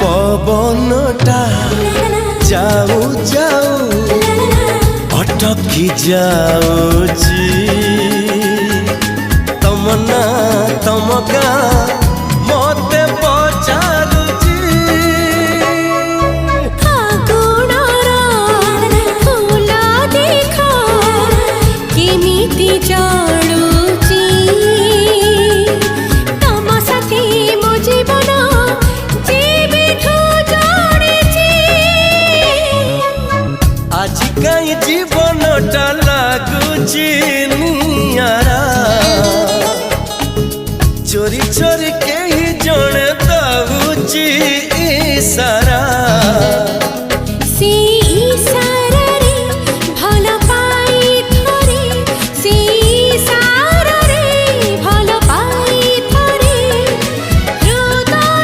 पवनटा जाऊ जाऊ अटकी जाऊची तमना तमका मते पचारुची फूला देखा केमिति जाणुची तम साथी मो जीवन जीविठू जाणिची आज कहीं जीवनटा लागुची नियारा चोरी चोरी के ही जने दाऊची।